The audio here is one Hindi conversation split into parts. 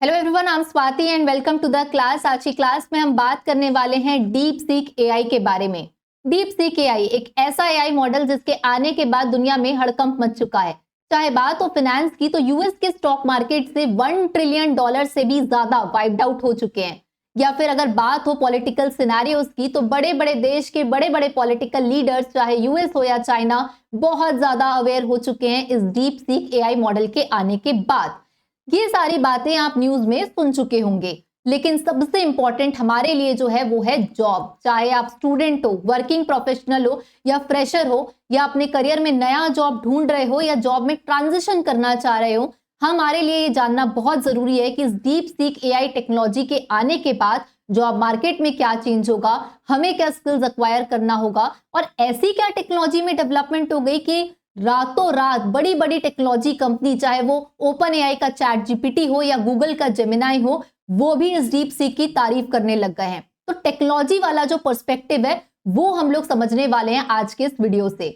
Hello everyone, I am Swati and welcome to the class. आज की क्लास में हम बात करने वाले हैं डीप सीक एआई के बारे में। डीप सीक एआई एक ऐसा एआई मॉडल जिसके आने के बाद दुनिया में हड़कंप मच चुका है। चाहे बात हो फाइनेंस की, तो यूएस के स्टॉक मार्केट से $1 ट्रिलियन से भी ज्यादा वाइप्ड आउट हो चुके हैं। या फिर अगर बात हो पॉलिटिकल सिनेरियोज की, तो बड़े बड़े देश के बड़े बड़े पॉलिटिकल लीडर्स, चाहे यूएस हो या चाइना, बहुत ज्यादा अवेयर हो चुके हैं इस डीप सीक एआई मॉडल के आने के बाद। ये सारी बातें आप न्यूज में सुन चुके होंगे, लेकिन सबसे इंपॉर्टेंट हमारे लिए जो है वो है जॉब। चाहे आप स्टूडेंट हो, वर्किंग प्रोफेशनल हो या फ्रेशर हो, या अपने करियर में नया जॉब ढूंढ रहे हो या जॉब में ट्रांजिशन करना चाह रहे हो, हमारे लिए ये जानना बहुत जरूरी है कि इस डीप सीक एआई टेक्नोलॉजी के आने के बाद जॉब मार्केट में क्या चेंज होगा, हमें क्या स्किल्स एक्वायर करना होगा, और ऐसी क्या टेक्नोलॉजी में डेवलपमेंट हो गई कि रातों रात बड़ी बड़ी टेक्नोलॉजी कंपनी, चाहे वो ओपन एआई का चैट जीपीटी हो या गूगल का जेमिनाई हो, वो भी इस डीप सीक की तारीफ करने लग गए हैं। तो टेक्नोलॉजी वाला जो पर्सपेक्टिव है वो हम लोग समझने वाले हैं आज के इस वीडियो से।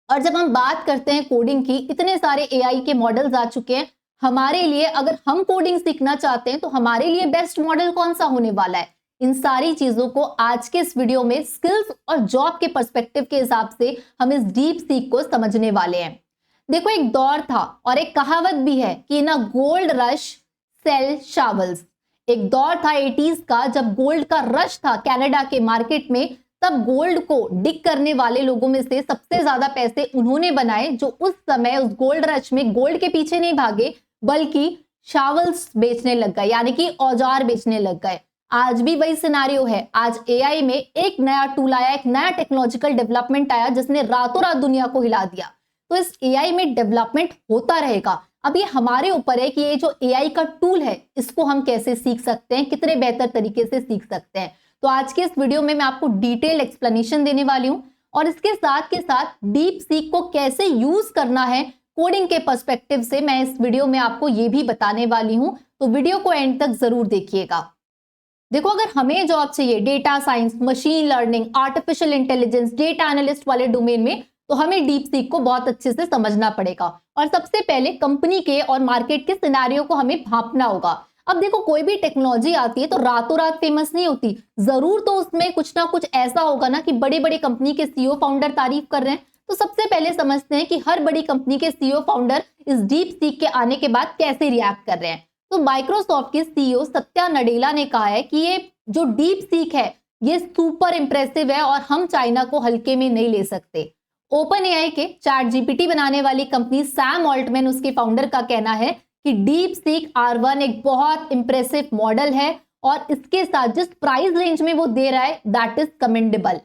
और जब हम बात करते हैं कोडिंग की, इतने सारे एआई के मॉडल्स आ चुके हैं। हमारे लिए अगर हम कोडिंग सीखना चाहते हैं तो हमारे लिए बेस्ट मॉडल कौन सा होने वाला है, इन सारी चीजों को आज के इस वीडियो में स्किल्स और जॉब के पर्सपेक्टिव के हिसाब से हम इस डीप सीक को समझने वाले हैं। देखो, एक दौर था और एक कहावत भी है कि ना गोल्ड रश सेल शावल्स। एक दौर था 80s का, जब गोल्ड का रश था कनाडा के मार्केट में। तब गोल्ड को डिग करने वाले लोगों में से सबसे ज्यादा पैसे उन्होंने बनाए जो उस समय उस गोल्ड रश में गोल्ड के पीछे नहीं भागे, बल्कि शावल्स बेचने लग गए, यानी कि औजार बेचने लग गए। आज भी वही सिनारियो है। आज एआई में एक नया टूल आया, एक नया टेक्नोलॉजिकल डेवलपमेंट आया जिसने रातों रात दुनिया को हिला दिया। तो इस एआई में डेवलपमेंट होता रहेगा। अब ये हमारे ऊपर है कि ये जो एआई का टूल है इसको हम कैसे सीख सकते हैं, कितने बेहतर तरीके से सीख सकते हैं। तो आज के इस वीडियो में मैं आपको डिटेल एक्सप्लेनेशन देने वाली हूं, और इसके साथ के साथ डीप सीक को कैसे यूज करना है कोडिंग के पर्सपेक्टिव से मैं इस वीडियो में आपको ये भी बताने वाली हूं। तो वीडियो को एंड तक जरूर देखिएगा। देखो, अगर हमें जॉब चाहिए data science, machine learning, artificial intelligence, data analyst वाले डोमेन में, तो हमें डीप सीक को बहुत अच्छे से समझना पड़ेगा। और सबसे पहले कंपनी के और मार्केट के सिनेरियो को हमें भांपना होगा। अब देखो, कोई भी टेक्नोलॉजी आती है तो रातों रात फेमस नहीं होती। जरूर तो उसमें कुछ ना कुछ ऐसा होगा ना कि बड़ी बड़ी कंपनी के सीईओ फाउंडर तारीफ कर रहे हैं। तो सबसे पहले समझते हैं कि हर बड़ी कंपनी के सीईओ फाउंडर इस डीप सीक के आने के बाद कैसे रिएक्ट कर रहे हैं। तो माइक्रोसॉफ्ट के सीईओ सत्या नडेला ने कहा है कि ये जो डीप सीक है ये सुपर इंप्रेसिव है और हम चाइना को हल्के में नहीं ले सकते। ओपन एआई के चैट जीपीटी बनाने वाली कंपनी सैम ऑल्टमैन, उसके फाउंडर, का कहना है कि डीप सीक R1 एक बहुत इंप्रेसिव मॉडल है और इसके साथ जिस प्राइस रेंज में वो दे रहा है दैट इज कमेंडेबल।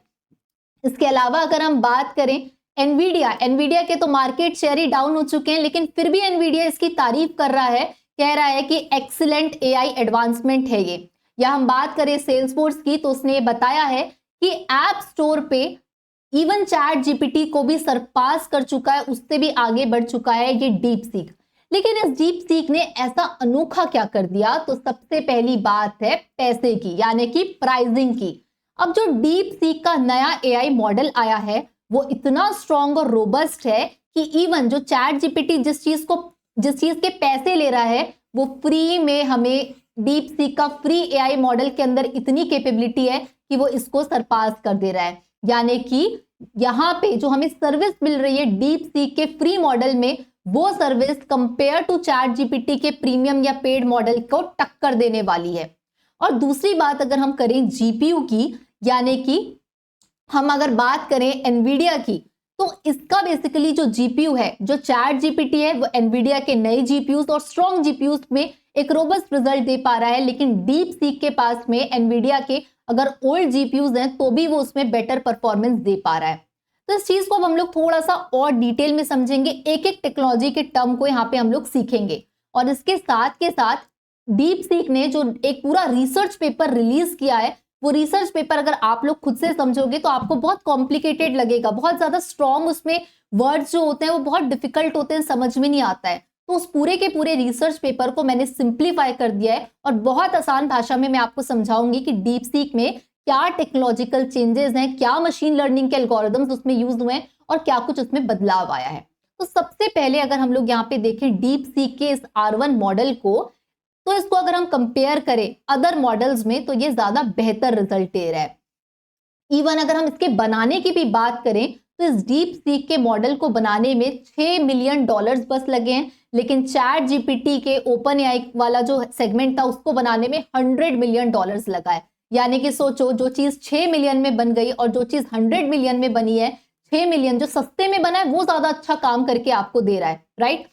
इसके अलावा अगर हम बात करें एनवीडिया के तो मार्केट शेयर ही डाउन हो चुके हैं, लेकिन फिर भी एनवीडिया इसकी तारीफ कर रहा है, कह रहा है कि एक्सीलेंट एआई एडवांसमेंट है ये। या हम बात करें सेल्सफोर्स की, तो उसने बताया है कि ऐप स्टोर पे इवन चैट जीपीटी को भी सरपास कर चुका है, उससे भी आगे बढ़ चुका है ये डीप सीक। लेकिन इस डीप सीक ने ऐसा अनोखा क्या कर दिया? तो सबसे पहली बात है पैसे की, यानी कि प्राइसिंग की। अब जो डीप सीक का नया एआई मॉडल आया है वो इतना स्ट्रॉन्ग और रोबस्ट है कि इवन जो चैट जीपीटी जिस चीज के पैसे ले रहा है वो फ्री में, हमें डीप सीक का फ्री एआई मॉडल के अंदर इतनी कैपेबिलिटी है कि वो इसको सरपास कर दे रहा है। यानी कि यहाँ पे जो हमें सर्विस मिल रही है डीप सीक के फ्री मॉडल में, वो service compare to ChatGPT के प्रीमियम या पेड मॉडल को टक्कर देने वाली है। और दूसरी बात अगर हम करें जीपीयू की, यानी कि हम अगर बात करें एनवीडिया की, तो इसका बेसिकली जो जीपीयू है, जो चैट जीपीटी है, वो एनवीडिया के नए जीपीयूज और स्ट्रॉन्ग जीपीयूज में एक रोबस्ट रिजल्ट दे पा रहा है। लेकिन डीप सीक के पास में एनवीडिया के अगर ओल्ड जीपीयूज हैं तो भी वो उसमें बेटर परफॉर्मेंस दे पा रहा है। तो इस चीज को अब हम लोग थोड़ा सा और डिटेल में समझेंगे, एक एक टेक्नोलॉजी के टर्म को यहाँ पे हम लोग सीखेंगे। और इसके साथ के साथ डीप सीक ने जो एक पूरा रिसर्च पेपर रिलीज किया है, वो रिसर्च पेपर अगर आप लोग खुद से समझोगे तो आपको बहुत कॉम्प्लिकेटेड लगेगा, बहुत ज्यादा स्ट्रॉन्ग उसमें वर्ड्स जो होते हैं वो बहुत डिफिकल्ट होते हैं, समझ में नहीं आता है। तो उस पूरे के पूरे रिसर्च पेपर को मैंने सिंप्लीफाई कर दिया है और बहुत आसान भाषा में मैं आपको समझाऊंगी कि डीप सीक में क्या टेक्नोलॉजिकल चेंजेस हैं, क्या मशीन लर्निंग के एल्गोरिदम्स उसमें यूज हुए हैं और क्या कुछ उसमें बदलाव आया है। तो सबसे पहले अगर हम लोग यहाँ पे देखें डीप सीक के इस R1 मॉडल को, तो इसको अगर हम कंपेयर करें अदर मॉडल्स में तो ये ज्यादा बेहतर रिजल्ट दे रहा है। इवन अगर हम इसके बनाने की भी बात करें तो इस डीप सीक के मॉडल को बनाने में $6 मिलियन बस लगे हैं, लेकिन चैट जीपीटी के ओपन एआई वाला जो सेगमेंट था उसको बनाने में $100 मिलियन लगा है। यानी कि सोचो, जो चीज 6 मिलियन में बन गई और जो चीज 100 मिलियन में बनी है, 6 मिलियन जो सस्ते में बना है वो ज्यादा अच्छा काम करके आपको दे रहा है, right.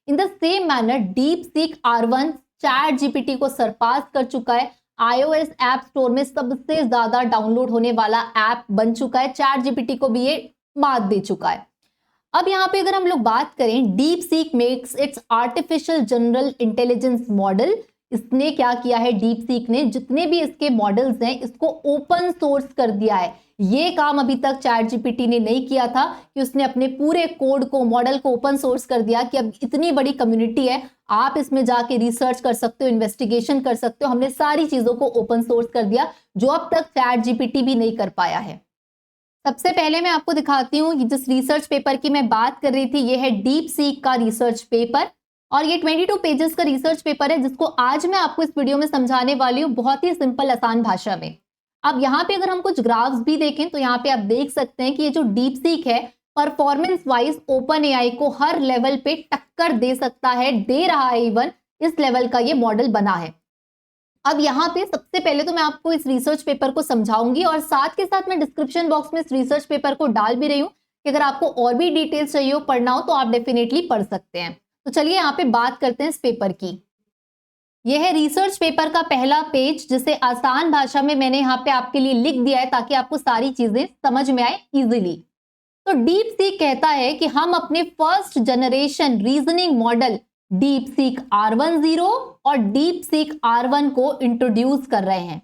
In the same manner deep seek R1 chat GPT को सरपास कर चुका है। iOS ऐप स्टोर में सबसे ज्यादा डाउनलोड होने वाला ऐप बन चुका है, चैट जीपीटी को भी ये मात दे चुका है। अब यहाँ पे अगर हम लोग बात करें, deep seek makes it's artificial general intelligence model. इसने क्या किया है, डीप सीक ने जितने भी इसके मॉडल्स हैं इसको ओपन सोर्स कर दिया है। ये काम अभी तक चैट जीपीटी ने नहीं किया था कि उसने अपने पूरे कोड को, मॉडल को ओपन सोर्स कर दिया कि अब इतनी बड़ी कम्युनिटी है, आप इसमें जाके रिसर्च कर सकते हो, इन्वेस्टिगेशन कर सकते हो। हमने सारी चीजों को ओपन सोर्स कर दिया जो अब तक चैट जीपीटी भी नहीं कर पाया है। सबसे पहले मैं आपको दिखाती हूँ जिस रिसर्च पेपर की मैं बात कर रही थी, ये है डीप सीक का रिसर्च पेपर और ये 22 पेजेस का रिसर्च पेपर है जिसको आज मैं आपको इस वीडियो में समझाने वाली हूँ बहुत ही सिंपल आसान भाषा में। अब यहाँ पे अगर हम कुछ ग्राफ्स भी देखें तो यहाँ पे आप देख सकते हैं कि ये जो डीप सीक है परफॉर्मेंस वाइज ओपन एआई को हर लेवल पे टक्कर दे सकता है, दे रहा है, इवन इस लेवल का ये मॉडल बना है। अब यहाँ पे सबसे पहले तो मैं आपको इस रिसर्च पेपर को समझाऊंगी और साथ के साथ मैं डिस्क्रिप्शन बॉक्स में इस रिसर्च पेपर को डाल भी रही हूँ कि अगर आपको और भी डिटेल्स चाहिए हो, पढ़ना हो तो आप डेफिनेटली पढ़ सकते हैं। तो चलिए यहाँ पे बात करते हैं इस पेपर की। यह है रिसर्च पेपर का पहला पेज जिसे आसान भाषा में मैंने यहाँ पे आपके लिए लिख दिया है ताकि आपको सारी चीजें समझ में आए इजीली। तो डीप सीक कहता है कि हम अपने first generation reasoning model deep seek R10 और डीप सीक R1 को इंट्रोड्यूस कर रहे हैं।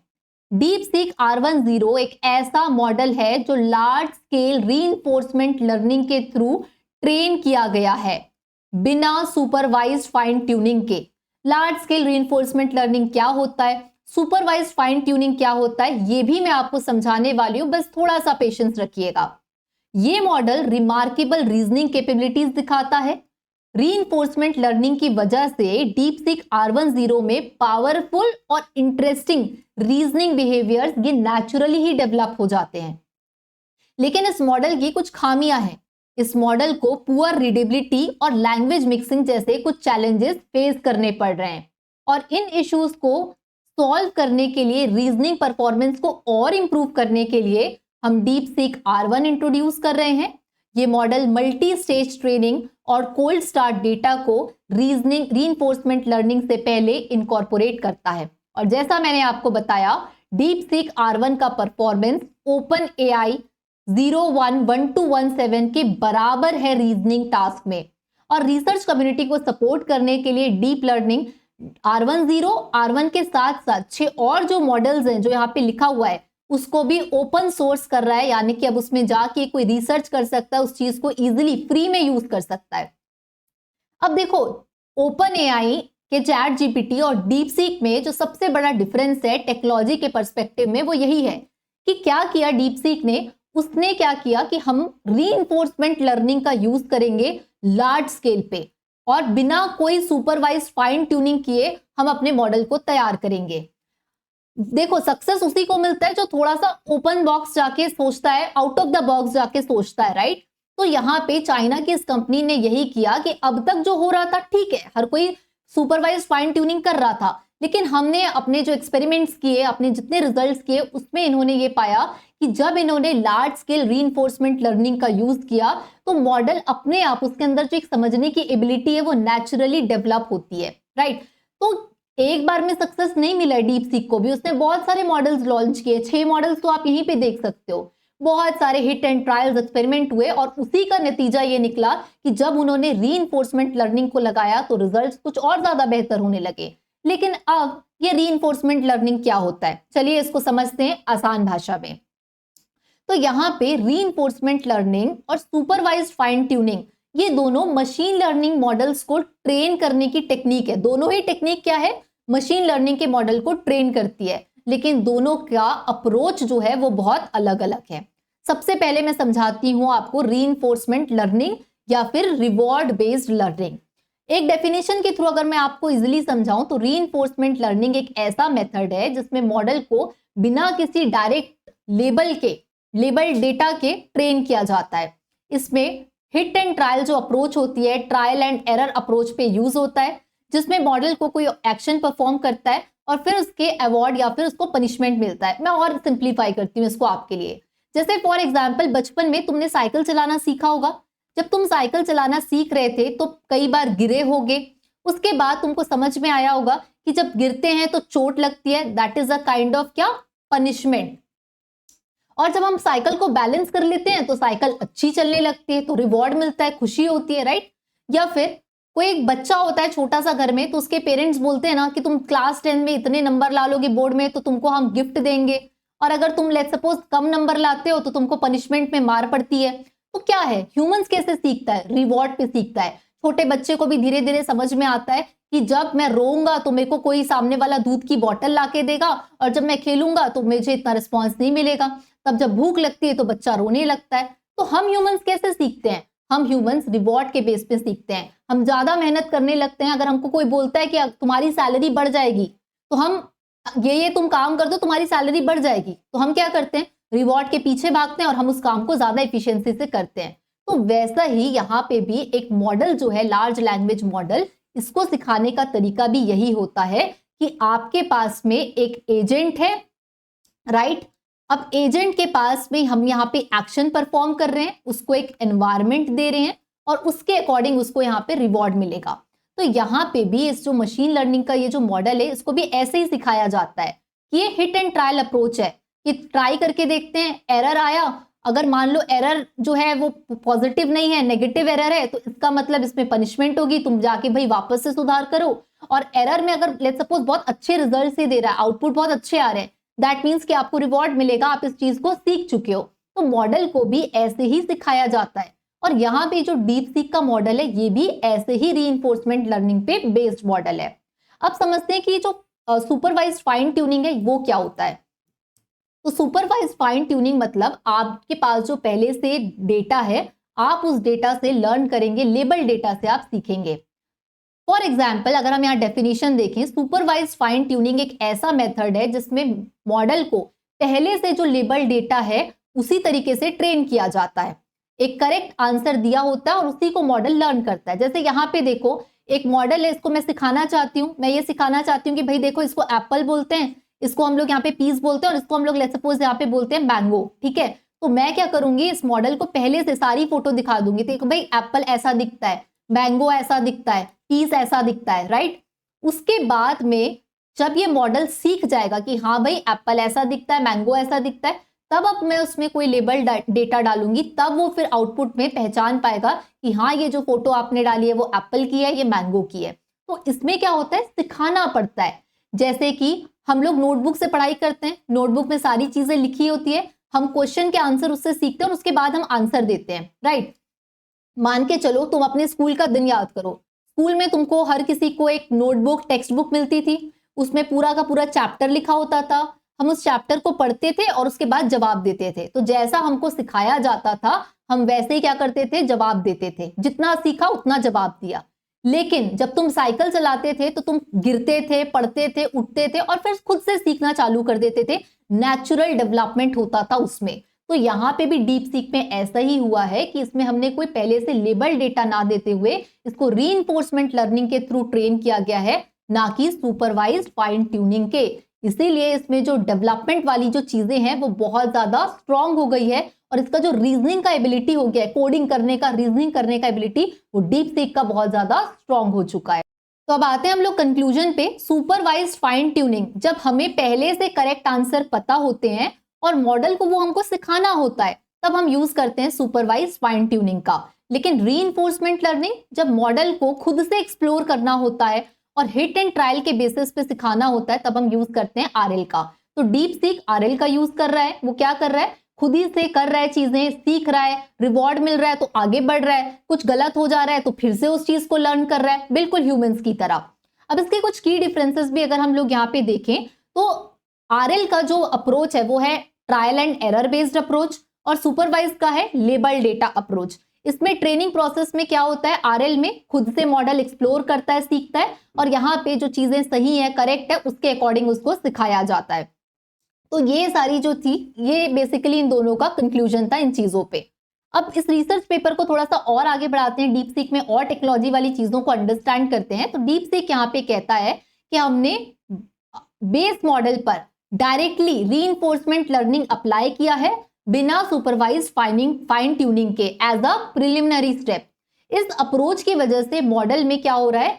डीप सीक R10 एक ऐसा मॉडल है जो लार्ज स्केल रीइंफोर्समेंट लर्निंग के थ्रू ट्रेन किया गया है बिना सुपरवाइज्ड फाइन ट्यूनिंग के। लार्ज स्केल रीइंफोर्समेंट लर्निंग क्या होता है, सुपरवाइज्ड फाइन ट्यूनिंग क्या होता है, ये भी मैं आपको समझाने वाली हूं, बस थोड़ा सा पेशेंस रखिएगा। ये मॉडल रिमार्केबल रीजनिंग कैपेबिलिटीज दिखाता है। रीइंफोर्समेंट लर्निंग की वजह से डीप सीक R10 में पावरफुल और इंटरेस्टिंग रीजनिंग बिहेवियर्स ये नेचुरली ही डेवलप हो जाते हैं। लेकिन इस मॉडल की कुछ खामियां हैं। इस मॉडल को पुअर रीडेबिलिटी और लैंग्वेज मिक्सिंग जैसे कुछ चैलेंजेस फेस करने पड़ रहे हैं और इन इश्यूज को सॉल्व करने के लिए, रीजनिंग परफॉर्मेंस को और इंप्रूव करने के लिए हम डीप सीक R1 इंट्रोड्यूस कर रहे हैं। ये मॉडल मल्टी स्टेज ट्रेनिंग और कोल्ड स्टार्ट डेटा को रीजनिंग रीइंफोर्समेंट लर्निंग से पहले इनकॉर्पोरेट करता है और जैसा मैंने आपको बताया डीप सीक R1 का परफॉर्मेंस ओपन एआई 011217 के बराबर है रीजनिंग टास्क में। और रिसर्च कम्युनिटी को सपोर्ट करने के लिए डीप लर्निंग R1 के साथ साथ 6 और जो मॉडल्स हैं जो यहाँ पे लिखा हुआ है उसको भी ओपन सोर्स कर रहा है, यानी कि अब उसमें जाके कोई रिसर्च कर सकता है, उस चीज को इजीली फ्री में यूज कर सकता है। अब देखो, ओपन एआई के चैट जीपीटी और डीप सीक में जो सबसे बड़ा डिफरेंस है टेक्नोलॉजी के पर्सपेक्टिव में वो यही है कि क्या किया डीप सीक ने, उसने क्या किया कि हम रीइंफोर्समेंट लर्निंग का यूज करेंगे लार्ज स्केल पे और बिना कोई सुपरवाइज्ड फाइन ट्यूनिंग किए हम अपने मॉडल को तैयार करेंगे। देखो, सक्सेस उसी को मिलता है जो थोड़ा सा ओपन बॉक्स जाके सोचता है, आउट ऑफ द बॉक्स जाके सोचता है, राइट। तो यहाँ पे चाइना की इस कंपनी ने यही किया कि अब तक जो हो रहा था ठीक है, हर कोई सुपरवाइज्ड फाइन ट्यूनिंग कर रहा था, लेकिन हमने अपने जो एक्सपेरिमेंट्स किए, अपने जितने रिजल्ट्स किए उसमें इन्होंने ये पाया कि जब इन्होंने लार्ज स्केल रीइंफोर्समेंट लर्निंग का यूज किया तो मॉडल अपने आप, उसके अंदर जो एक समझने की एबिलिटी है वो नेचुरली डेवलप होती है, राइट। तो एक बार में सक्सेस नहीं मिला डीप सीक को भी, उसने बहुत सारे मॉडल्स लॉन्च किए, 6 मॉडल्स तो आप यहीं पे देख सकते हो। बहुत सारे हिट एंड ट्रायल्स एक्सपेरिमेंट हुए और उसी का नतीजा ये निकला कि जब उन्होंने रीइंफोर्समेंट लर्निंग को लगाया तो रिजल्ट्स कुछ और ज्यादा बेहतर होने लगे। लेकिन अब ये रीइंफोर्समेंट लर्निंग क्या होता है, चलिए इसको समझते हैं आसान भाषा में। तो यहाँ पे रीइंफोर्समेंट लर्निंग और सुपरवाइज्ड फाइन ट्यूनिंग ये दोनों मशीन लर्निंग मॉडल्स को ट्रेन करने की टेक्निक है। दोनों ही टेक्निक क्या है, मशीन लर्निंग के मॉडल को ट्रेन करती है, लेकिन दोनों का अप्रोच जो है वो बहुत अलग अलग है। सबसे पहले मैं समझाती हूं आपको रीइंफोर्समेंट लर्निंग या फिर रिवॉर्ड बेस्ड लर्निंग। एक डेफिनेशन के थ्रू अगर मैं आपको इजीली समझाऊं तो रीइंफोर्समेंट लर्निंग एक ऐसा मेथड है जिसमें मॉडल को बिना किसी डायरेक्ट लेबल डेटा के ट्रेन किया जाता है। इसमें हिट एंड ट्रायल जो अप्रोच होती है, ट्रायल एंड एरर अप्रोच पे यूज होता है, जिसमें मॉडल को कोई एक्शन परफॉर्म करता है और फिर उसके अवार्ड या फिर उसको पनिशमेंट मिलता है। मैं और सिंप्लीफाई करती हूँ इसको आपके लिए। जैसे फॉर एग्जाम्पल बचपन में तुमने साइकिल चलाना सीखा होगा। जब तुम साइकिल चलाना सीख रहे थे तो कई बार गिरे होगे, उसके बाद तुमको समझ में आया होगा कि जब गिरते हैं तो चोट लगती है, that is a kind of क्या, पनिशमेंट। और जब हम साइकिल को बैलेंस कर लेते हैं तो साइकिल अच्छी चलने लगती है, तो रिवॉर्ड मिलता है, खुशी होती है, राइट। या फिर कोई एक बच्चा होता है छोटा सा घर में, तो उसके पेरेंट्स बोलते हैं ना कि तुम क्लास 10 में इतने नंबर ला लोगे बोर्ड में तो तुमको हम गिफ्ट देंगे, और अगर तुम लेट्स सपोज कम नंबर लाते हो तो तुमको पनिशमेंट में मार पड़ती है। तो क्या है, ह्यूमंस कैसे सीखता है, रिवॉर्ड पे सीखता है। छोटे बच्चे को भी धीरे धीरे समझ में आता है कि जब मैं रोऊंगा तो मेरे को कोई सामने वाला दूध की बोतल लाके देगा, और जब मैं खेलूंगा तो मुझे इतना रिस्पॉन्स नहीं मिलेगा। तब जब भूख लगती है तो बच्चा रोने लगता है। तो हम ह्यूमंस कैसे सीखते हैं, हम ह्यूमंस रिवॉर्ड के बेस पे सीखते हैं। हम ज्यादा मेहनत करने लगते हैं। अगर हमको कोई बोलता है कि तुम्हारी सैलरी बढ़ जाएगी, तो हम ये तुम काम कर दो तुम्हारी सैलरी बढ़ जाएगी, तो हम क्या करते हैं, रिवॉर्ड के पीछे भागते हैं और हम उस काम को ज्यादा एफिशिएंसी से करते हैं। तो वैसा ही यहाँ पे भी एक मॉडल जो है, लार्ज लैंग्वेज मॉडल, इसको सिखाने का तरीका भी यही होता है कि आपके पास में एक एजेंट है, राइट। अब एजेंट के पास में हम यहाँ पे एक्शन परफॉर्म कर रहे हैं, उसको एक एनवायरमेंट दे रहे हैं और उसके अकॉर्डिंग उसको यहाँ पे रिवॉर्ड मिलेगा। तो यहाँ पे भी इस जो मशीन लर्निंग का ये जो मॉडल है, इसको भी ऐसे ही सिखाया जाता है कि ये हिट एंड ट्रायल अप्रोच है कि ट्राई करके देखते हैं, एरर आया, अगर मान लो एरर जो है वो पॉजिटिव नहीं है, नेगेटिव एरर है, तो इसका मतलब इसमें पनिशमेंट होगी, तुम जाके भाई वापस से सुधार करो। और एरर में अगर लेट्स सपोज बहुत अच्छे रिजल्ट से दे रहा है, आउटपुट बहुत अच्छे आ रहे हैं, दैट मीन्स कि आपको रिवॉर्ड मिलेगा, आप इस चीज को सीख चुके हो। तो मॉडल को भी ऐसे ही सिखाया जाता है। और यहाँ पे जो डीप सीक का मॉडल है, ये भी ऐसे ही रीइंफोर्समेंट लर्निंग पे बेस्ड मॉडल है। अब समझते हैं कि जो सुपरवाइज्ड फाइन ट्यूनिंग है वो क्या होता है। तो सुपरवाइज्ड फाइन ट्यूनिंग मतलब आपके पास जो पहले से डेटा है, आप उस डेटा से लर्न करेंगे, लेबल डेटा से आप सीखेंगे। फॉर एग्जाम्पल अगर हम यहाँ डेफिनेशन देखें, सुपरवाइज्ड फाइन ट्यूनिंग एक ऐसा मेथड है जिसमें मॉडल को पहले से जो लेबल डेटा है उसी तरीके से ट्रेन किया जाता है। एक करेक्ट आंसर दिया होता है और उसी को मॉडल लर्न करता है। जैसे यहाँ पे देखो, एक मॉडल है, इसको मैं सिखाना चाहती हूँ, मैं ये सिखाना चाहती हूँ कि भाई देखो, इसको एप्पल बोलते हैं, इसको हम लोग यहाँ पे पीस बोलते हैं, और इसको हम लोग लेट्स सपोज यहाँ पे बोलते हैं मैंगो, ठीक है। तो मैं क्या करूंगी, इस मॉडल को पहले से सारी फोटो दिखा दूंगी। देखो भाई, एप्पल ऐसा दिखता है, मैंगो ऐसा दिखता है, पीस ऐसा दिखता है, राइट। उसके बाद में जब ये मॉडल सीख जाएगा कि हाँ भाई एप्पल ऐसा दिखता है, मैंगो ऐसा दिखता है, तब अब मैं उसमें कोई लेबल डेटा डालूंगी, तब वो फिर आउटपुट में पहचान पाएगा कि हाँ ये जो फोटो आपने डाली है वो एप्पल की है, ये मैंगो की है। तो इसमें क्या होता है, सिखाना पड़ता है। जैसे कि हम लोग नोटबुक से पढ़ाई करते हैं, नोटबुक में सारी चीजें लिखी होती है, हम क्वेश्चन के आंसर उससे सीखते हैं और उसके बाद हम आंसर देते हैं, राइट। मान के चलो तुम अपने स्कूल का दिन याद करो। स्कूल में तुमको हर किसी को एक नोटबुक, टेक्स्ट बुक मिलती थी, उसमें पूरा का पूरा चैप्टर लिखा होता था। हम उस चैप्टर को पढ़ते थे और उसके बाद जवाब देते थे। तो जैसा हमको सिखाया जाता था हम वैसे ही क्या करते थे, जवाब देते थे। जितना सीखा उतना जवाब दिया। लेकिन जब तुम साइकिल चलाते थे तो तुम गिरते थे, पढ़ते थे, उठते थे और फिर खुद से सीखना चालू कर देते थे। नेचुरल डेवलपमेंट होता था उसमें। तो यहाँ पे भी डीप सीक में ऐसा ही हुआ है कि इसमें हमने कोई पहले से लेबल डेटा ना देते हुए इसको रीइंफोर्समेंट लर्निंग के थ्रू ट्रेन किया गया है, ना कि सुपरवाइज्ड फाइन ट्यूनिंग के। इसीलिए इसमें जो डेवलपमेंट वाली जो चीजें हैं वो बहुत ज्यादा स्ट्रांग हो गई है और इसका जो रीजनिंग का एबिलिटी हो गया है, कोडिंग करने का, रीजनिंग करने का एबिलिटी, वो डीप सीक का बहुत ज्यादा स्ट्रांग हो चुका है। तो अब आते हैं हम लोग कंक्लूजन पे। सुपरवाइज्ड फाइन ट्यूनिंग, जब हमें पहले से करेक्ट आंसर पता होते हैं और मॉडल को वो हमको सिखाना होता है, तब हम यूज करते हैं सुपरवाइज्ड फाइन ट्यूनिंग का। लेकिन रीइंफोर्समेंट लर्निंग, जब मॉडल को खुद से एक्सप्लोर करना होता है और हिट एंड ट्रायल के बेसिस पे सिखाना होता है, तब हम यूज करते हैं आरएल का। तो डीप सीक आरएल का यूज कर रहा है। वो क्या कर रहा है, खुद ही से कर रहा है, चीजें सीख रहा है, रिवॉर्ड मिल रहा है तो आगे बढ़ रहा है, कुछ गलत हो जा रहा है तो फिर से उस चीज को लर्न कर रहा है, बिल्कुल ह्यूमंस की तरह। अब इसके कुछ की डिफरेंसेस भी अगर हम लोग यहाँ पे देखें तो आरएल का जो अप्रोच है वो है trial and error based approach और सुपरवाइज का है लेबल डेटा अप्रोच। इसमें ट्रेनिंग प्रोसेस में क्या होता है, आरएल में खुद से मॉडल एक्सप्लोर करता है, सीखता है, और यहाँ पे जो चीजें सही है, करेक्ट है, उसके अकॉर्डिंग उसको सिखाया जाता है। तो ये सारी जो थी, ये बेसिकली इन दोनों का कंक्लूजन था इन चीजों पे। अब इस रिसर्च पेपर को थोड़ा सा और आगे बढ़ाते हैं, डीप सीक में और टेक्नोलॉजी वाली चीजों को अंडरस्टैंड करते हैं। तो डीप सीक यहाँ पे कहता है कि हमने बेस मॉडल पर डायरेक्टली रीइंफोर्समेंट लर्निंग अप्लाई किया है बिना सुपरवाइज्ड फाइन ट्यूनिंग के एज अ प्रिलिमिनरी स्टेप। इस अप्रोच की वजह से मॉडल में क्या हो रहा है,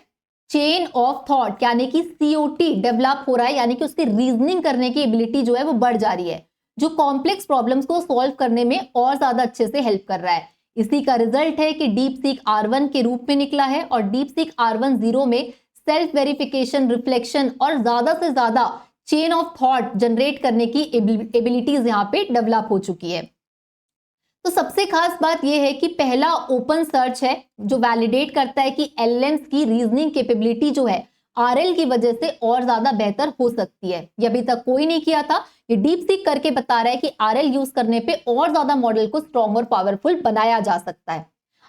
चेन ऑफ थॉट यानी कि सीओटी डेवलप हो रहा है, यानी कि उसकी रीजनिंग करने की एबिलिटी जो है वो बढ़ जा रही है, जो कॉम्प्लेक्स प्रॉब्लम्स को सॉल्व करने में और ज्यादा अच्छे से हेल्प कर रहा है। इसी का रिजल्ट है कि डीप सीक R1 के रूप में निकला है, और डीप सीक R1 0 में सेल्फ वेरिफिकेशन, रिफ्लेक्शन और ज्यादा से ज्यादा चेन ऑफ थॉट जनरेट करने की एबिलिटीज यहाँ पे डेवलप हो चुकी है। तो सबसे खास बात यह है कि पहला ओपन सर्च है जो वैलिडेट करता है कि एलएलएम्स की रीजनिंग कैपेबिलिटी जो है आरएल की वजह से और ज्यादा बेहतर हो सकती है। ये अभी तक कोई नहीं किया था, ये डीप सीक करके बता रहा है कि आरएल यूज करने पे और ज्यादा मॉडल को स्ट्रॉन्ग और पावरफुल बनाया जा सकता है।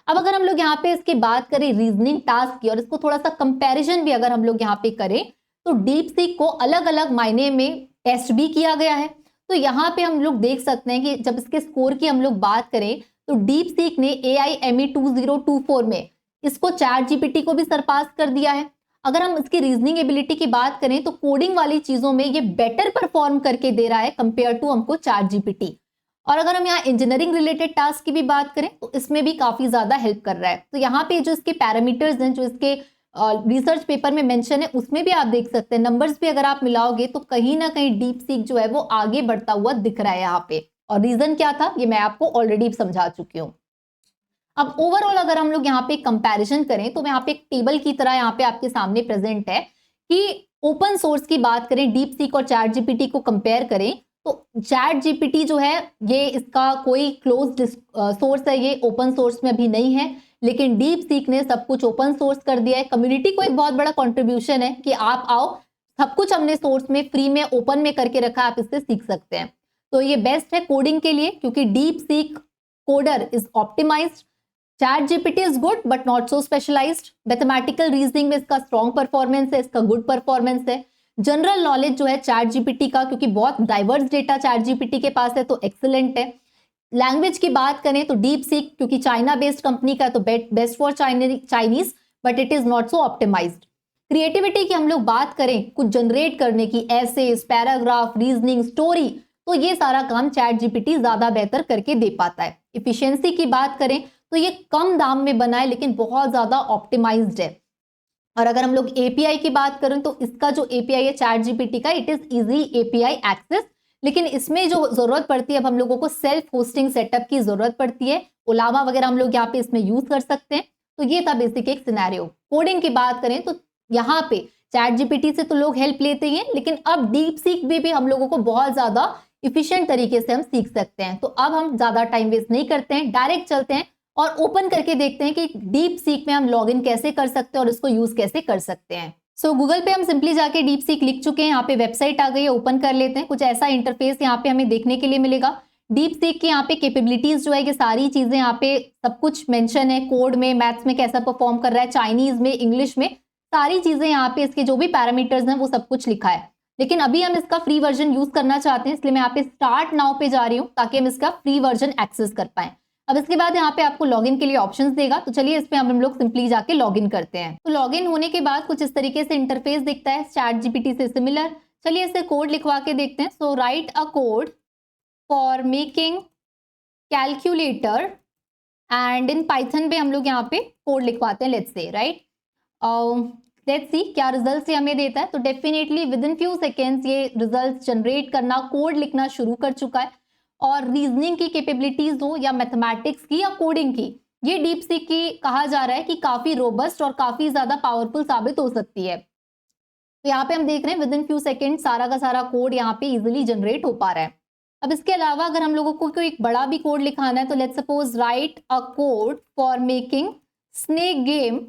अब अगर हम लोग यहाँ पे इसकी बात करें रीजनिंग टास्क की, और इसको थोड़ा सा कंपैरिजन भी अगर हम लोग यहाँ पे करें, तो डीप सीक को अलग अलग मायने में टेस्ट भी किया गया है। तो यहाँ पे हम लोग देख सकते हैं कि जब इसके स्कोर की हम लोग बात करें, तो डीप सीक ने AIME 2024 में इसको चैट जीपीटी को भी सरपास कर दिया है। अगर हम इसकी रीजनिंग एबिलिटी की बात करें, तो कोडिंग वाली चीजों में ये बेटर परफॉर्म करके दे रहा है कंपेयर टू हमको चैट जीपीटी। और अगर हम यहाँ इंजीनियरिंग रिलेटेड टास्क की भी बात करें, तो इसमें भी काफी ज्यादा हेल्प कर रहा है। तो यहाँ पे जो इसके पैरामीटर्स हैं, जो इसके रिसर्च पेपर में मेंशन है, उसमें भी आप देख सकते हैं, नंबर्स भी अगर आप मिलाओगे तो कहीं ना कहीं डीप सीक जो है वो आगे बढ़ता हुआ दिख रहा है यहाँ पे। और रीजन क्या था ये मैं आपको ऑलरेडी समझा चुकी हूँ। अब ओवरऑल अगर हम लोग यहाँ पे कंपैरिजन करें, तो मैं यहाँ पे एक टेबल की तरह यहाँ पे आपके सामने प्रेजेंट है कि ओपन सोर्स की बात करें, डीप सीक और चैट जीपीटी को कंपेयर करें, तो चैट जीपीटी जो है ये इसका कोई क्लोज्ड सोर्स है, ये ओपन सोर्स में अभी नहीं है, लेकिन डीप सीक ने सब कुछ ओपन सोर्स कर दिया है। कम्युनिटी को एक बहुत बड़ा कंट्रीब्यूशन है कि आप आओ, सब कुछ हमने सोर्स में फ्री में ओपन में करके रखा, आप इससे सीख सकते हैं। तो ये बेस्ट है कोडिंग के लिए, क्योंकि DeepSeek coder is optimised. ChatGPT is good but not so specialised. Mathematical reasoning में इसका स्ट्रॉन्ग परफॉर्मेंस है, इसका गुड परफॉर्मेंस है। जनरल नॉलेज जो है चैट जीपीटी का, क्योंकि बहुत डाइवर्स डेटा चैट जीपीटी के पास है, तो एक्सीलेंट है। लैंग्वेज की बात करें तो डीप सीक क्योंकि चाइना बेस्ड कंपनी का है, तो best for Chinese, but it is not so optimised. Creativity की हम लोग बात करें, कुछ जनरेट करने की, एसेस, पैराग्राफ, रीजनिंग, स्टोरी, तो ये सारा काम चैट जीपीटी ज्यादा बेहतर करके दे पाता है। इफिशियंसी की बात करें तो ये कम दाम में बना है, लेकिन बहुत ज्यादा ऑप्टिमाइज्ड है। और अगर हम लोग एपीआई की बात करें, तो इसका जो एपीआई है चैट जीपीटी का, it is easy API access, लेकिन इसमें जो जरूरत पड़ती है, अब हम लोगों को सेल्फ होस्टिंग सेटअप की जरूरत पड़ती है। ओलावा वगैरह हम लोग यहाँ पे इसमें यूज कर सकते हैं। तो ये था बेसिक एक सिनेरियो। कोडिंग की बात करें तो यहाँ पे चैट जीपीटी से तो लोग हेल्प लेते ही हैं, लेकिन अब डीप सीक भी हम लोगों को बहुत ज्यादा इफिशिएंट तरीके से हम सीख सकते हैं। तो अब हम ज्यादा टाइम वेस्ट नहीं करते हैं, डायरेक्ट चलते हैं और ओपन करके देखते हैं कि डीप सीक में हम लॉग इन कैसे कर सकते हैं और इसको यूज कैसे कर सकते हैं। सो गूगल पे हम सिंपली जाके डीप सीक लिख चुके हैं, यहाँ पे वेबसाइट आ गई है, ओपन कर लेते हैं। कुछ ऐसा इंटरफेस यहाँ पे हमें देखने के लिए मिलेगा। डीप सीक की यहाँ पे कैपेबिलिटीज जो है, ये सारी चीजें यहाँ पे सब कुछ मेंशन है, कोड में, मैथ्स में कैसा परफॉर्म कर रहा है, चाइनीज में, इंग्लिश में, सारी चीजें यहाँ पे इसके जो भी पैरामीटर्स हैं वो सब कुछ लिखा है। लेकिन अभी हम इसका फ्री वर्जन यूज करना चाहते हैं, इसलिए मैं यहाँ पे स्टार्ट नाउ पे जा रही हूँ ताकि हम इसका फ्री वर्जन एक्सेस कर पाए। अब इसके बाद यहाँ पे आपको लॉगिन के लिए ऑप्शंस देगा, तो चलिए इस पे हम लोग सिंपली जाके लॉगिन करते हैं। तो लॉगिन होने के बाद कुछ इस तरीके से इंटरफेस दिखता है, चैट जीपीटी से सिमिलर। चलिए इसे कोड लिखवा के देखते हैं। So write a code for making calculator and in Python पे हम लोग यहाँ पे कोड लिखवाते हैं, let's say right. Let's see क्या रिजल्ट हमें देता है। तो definitely with in few seconds ये रिजल्ट जनरेट करना, कोड लिखना शुरू कर चुका है। और रीजनिंग की कैपेबिलिटीज हो या मैथमेटिक्स की या कोडिंग की, ये डीप सीक की कहा जा रहा है कि काफी रोबस्ट और काफी ज्यादा पावरफुल साबित हो सकती है। तो यहाँ पे हम देख रहे हैं विद इन फ्यू सेकेंड सारा का सारा कोड यहाँ पे इजिली जनरेट हो पा रहा है। अब इसके अलावा अगर हम लोगों को कोई एक बड़ा भी कोड लिखाना है, तो let's suppose right a code for making snake game,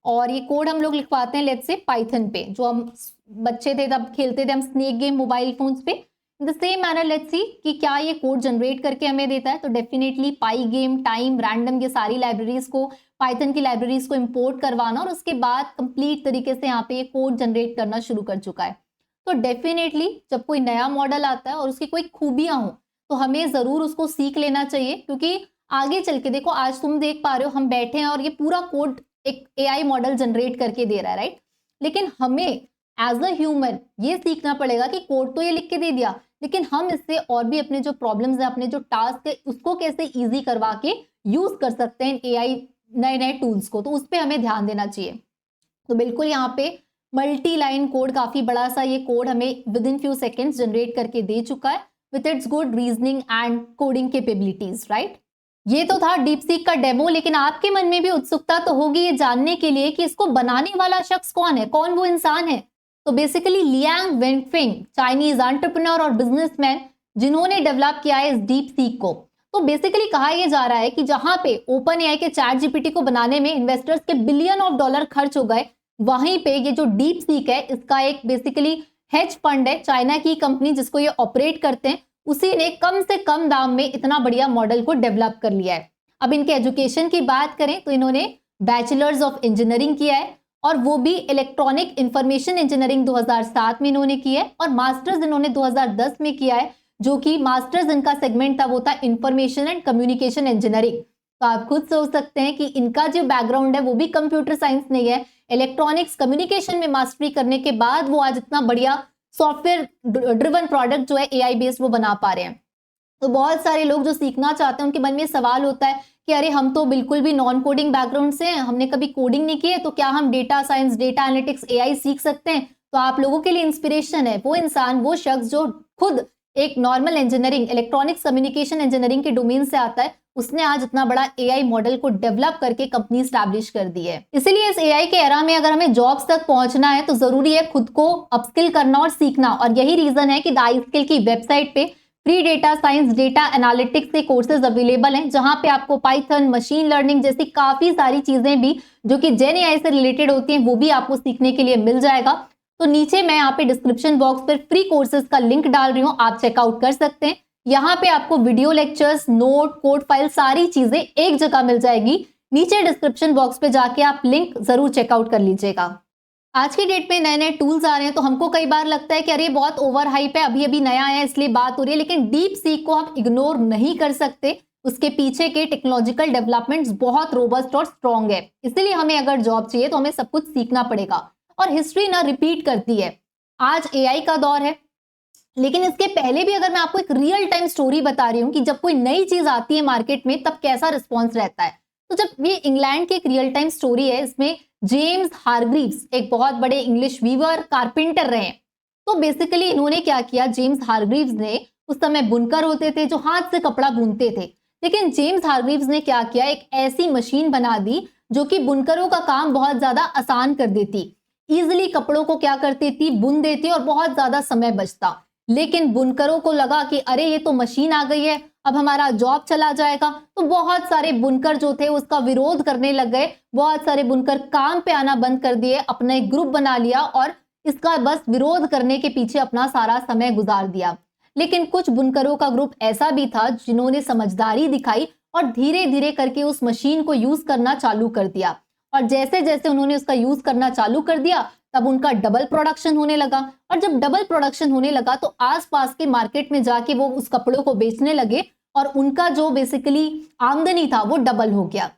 और ये कोड हम लोग लिखवाते हैं लेट्स से पाइथन पे, जो हम बच्चे थे तब खेलते थे हम स्नेक गेम मोबाइल फोन्स पे। The same manner let's see कि क्या ये कोड जनरेट करके हमें देता है। तो डेफिनेटली पाई गेम, टाइम, रैंडम, ये सारी लाइब्रेरीज को, पाइथन की लाइब्रेरीज को इंपोर्ट करवाना और उसके बाद कंप्लीट तरीके से यहाँ पे ये कोड जनरेट करना शुरू कर चुका है। तो डेफिनेटली जब कोई नया मॉडल आता है और उसकी कोई खूबियां हो तो हमें जरूर उसको सीख लेना चाहिए, क्योंकि आगे चल के देखो, आज तुम देख पा रहे हो हम बैठे हैं और ये पूरा कोड एक एआई मॉडल जनरेट करके दे रहा है, राइट। लेकिन हमें एज अ ह्यूमन ये सीखना पड़ेगा कि कोड तो ये लिख के दे दिया, लेकिन हम इससे और भी अपने जो प्रॉब्लम्स है, अपने जो टास्क है, उसको कैसे इजी करवा के यूज कर सकते हैं एआई नए नए टूल्स को, तो उस पर हमें ध्यान देना चाहिए। तो बिल्कुल यहाँ पे मल्टी लाइन कोड, काफी बड़ा सा ये कोड हमें with in few seconds generate करके दे चुका है with its good reasoning and coding capabilities, right. ये तो था डीपसीक का डेमो, लेकिन आपके मन में भी उत्सुकता तो होगी ये जानने के लिए कि इसको बनाने वाला शख्स कौन है, कौन वो इंसान है। तो बेसिकली लियांग वेंगफिंग, चाइनीज एंटरप्रेन्योर और बिजनेसमैन, जिन्होंने डेवलप किया है इस डीपसीक को। तो बेसिकली कहा यह जा रहा है कि जहां पे ओपन एआई के चैट जीपीटी को बनाने में इन्वेस्टर्स के बिलियन ऑफ डॉलर खर्च हो गए, वहीं पे ये जो डीपसीक है इसका एक बेसिकली हेज फंड है, चाइना की कंपनी जिसको ये ऑपरेट करते हैं, उसी ने कम से कम दाम में इतना बढ़िया मॉडल को डेवलप कर लिया है। अब इनके एजुकेशन की बात करें तो इन्होंने बैचलर्स ऑफ इंजीनियरिंग किया है, और वो भी इलेक्ट्रॉनिक इंफॉर्मेशन इंजीनियरिंग 2007 में इन्होंने किया है, और मास्टर्स इन्होंने 2010 में किया है, जो कि मास्टर्स इनका सेगमेंट था वो था इंफॉर्मेशन एंड कम्युनिकेशन इंजीनियरिंग। तो आप खुद सोच सकते हैं कि इनका जो बैकग्राउंड है वो भी कंप्यूटर साइंस नहीं है, इलेक्ट्रॉनिक्स कम्युनिकेशन में मास्टरी करने के बाद वो आज इतना बढ़िया सॉफ्टवेयर ड्रिवन प्रोडक्ट जो है एआई बेस्ड वो बना पा रहे हैं। तो बहुत सारे लोग जो सीखना चाहते हैं उनके मन में सवाल होता है कि अरे हम तो बिल्कुल भी नॉन कोडिंग बैकग्राउंड से हैं, हमने कभी कोडिंग नहीं की है, तो क्या हम data science, data analytics, AI सीख सकते हैं। तो आप लोगों के लिए इंस्पिरेशन है वो इंसान, वो शख्स जो खुद एक normal engineering, electronics communication engineering के डोमेन से आता है, उसने आज इतना बड़ा एआई मॉडल को डेवलप करके कंपनी स्टैब्लिश कर दी है। इसीलिए इस एआई के एरा में अगर हमें जॉब्स तक पहुंचना है तो जरूरी है खुद को अपस्किल करना और सीखना, और यही रीजन है कि द आई स्किल की वेबसाइट पे free data science, data analytics के कोर्सेज अवेलेबल हैं, जहां पे आपको पाइथन, मशीन लर्निंग जैसी काफी सारी चीजें भी जो कि जेन एआई से रिलेटेड होती हैं वो भी आपको सीखने के लिए मिल जाएगा। तो नीचे मैं यहाँ पे डिस्क्रिप्शन बॉक्स पर फ्री कोर्सेज का लिंक डाल रही हूँ, आप चेकआउट कर सकते हैं। यहाँ पे आपको video lectures, note, code file, सारी चीजें एक जगह मिल जाएगी। नीचे डिस्क्रिप्शन बॉक्स पे जाके आप लिंक जरूर चेकआउट कर लीजिएगा। आज की डेट में नए नए टूल्स आ रहे हैं तो हमको कई बार लगता है कि अरे बहुत ओवर हाइप है, अभी अभी नया आया इसलिए बात हो रही है, लेकिन डीप सीक को हम इग्नोर नहीं कर सकते। उसके पीछे के टेक्नोलॉजिकल डेवलपमेंट्स बहुत रोबस्ट और स्ट्रॉन्ग है, इसलिए हमें अगर जॉब चाहिए तो हमें सब कुछ सीखना पड़ेगा। और हिस्ट्री ना रिपीट करती है, आज एआई का दौर है, लेकिन इसके पहले भी अगर मैं आपको एक रियल टाइम स्टोरी बता रही हूँ कि जब कोई नई चीज आती है मार्केट में तब कैसा रिस्पॉन्स रहता है। तो जब ये इंग्लैंड की एक रियल टाइम स्टोरी है, इसमें जेम्स हारग्रीव्स एक बहुत बड़े इंग्लिश वीवर, कारपेंटर रहे हैं। तो बेसिकली इन्होंने क्या किया, जेम्स हारग्रीव्स ने, उस समय बुनकर होते थे जो हाथ से कपड़ा बुनते थे, लेकिन जेम्स हारग्रीव्स ने क्या किया, एक ऐसी मशीन बना दी जो कि बुनकरों का काम बहुत ज्यादा आसान कर देती, इजिली कपड़ों को क्या करती थी, बुन देती और बहुत ज्यादा समय बचता। लेकिन बुनकरों को लगा कि अरे ये तो मशीन आ गई है, अब हमारा जॉब चला जाएगा, तो बहुत सारे बुनकर जो थे उसका विरोध करने लग गए। बहुत सारे बुनकर काम पे आना बंद कर दिए, अपना एक ग्रुप बना लिया और इसका बस विरोध करने के पीछे अपना सारा समय गुजार दिया। लेकिन कुछ बुनकरों का ग्रुप ऐसा भी था जिन्होंने समझदारी दिखाई और धीरे धीरे करके उस मशीन को यूज करना चालू कर दिया, और जैसे जैसे उन्होंने उसका यूज करना चालू कर दिया तब उनका डबल प्रोडक्शन होने लगा, और जब डबल प्रोडक्शन होने लगा तो आसपास के मार्केट में जाके वो उस कपड़ों को बेचने लगे और उनका जो बेसिकली आमदनी था वो डबल हो गया।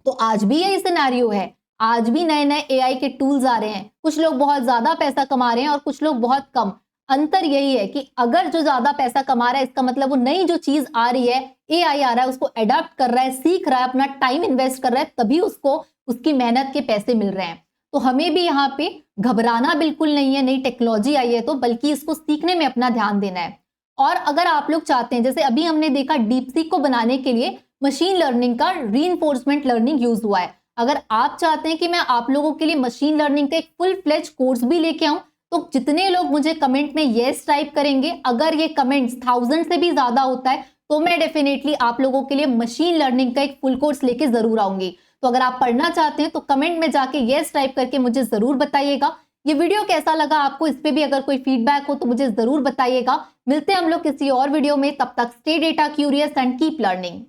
तो आज भी यही सिनेरियो है, आज भी नए नए एआई के टूल्स आ रहे हैं, कुछ लोग बहुत ज्यादा पैसा कमा रहे हैं और कुछ लोग बहुत कम। अंतर यही है कि अगर जो ज्यादा पैसा कमा रहा है इसका मतलब वो नई जो चीज आ रही है, एआई आ रहा है, उसको अडॉप्ट कर रहा है, सीख रहा है, अपना टाइम इन्वेस्ट कर रहा है, तभी उसको उसकी मेहनत के पैसे मिल रहे हैं। तो हमें भी यहाँ पे घबराना बिल्कुल नहीं है, नई टेक्नोलॉजी आई है तो, बल्कि इसको सीखने में अपना ध्यान देना है। और अगर आप लोग चाहते हैं, जैसे अभी हमने देखा डीपसीक को बनाने के लिए मशीन लर्निंग का रीइंफोर्समेंट लर्निंग यूज हुआ है, अगर आप चाहते हैं कि मैं आप लोगों के लिए मशीन लर्निंग का एक फुल फ्लेज कोर्स भी लेके आऊं, तो जितने लोग मुझे कमेंट में येस टाइप करेंगे, अगर ये कमेंट्स 1000 से भी ज्यादा होता है तो मैं डेफिनेटली आप लोगों के लिए मशीन लर्निंग का एक फुल कोर्स लेके जरूर आऊंगी। तो अगर आप पढ़ना चाहते हैं तो कमेंट में जाके येस टाइप करके मुझे जरूर बताइएगा। ये वीडियो कैसा लगा आपको, इस पे भी अगर कोई फीडबैक हो तो मुझे जरूर बताइएगा। मिलते हैं हम लोग किसी और वीडियो में, तब तक stay data curious and keep learning.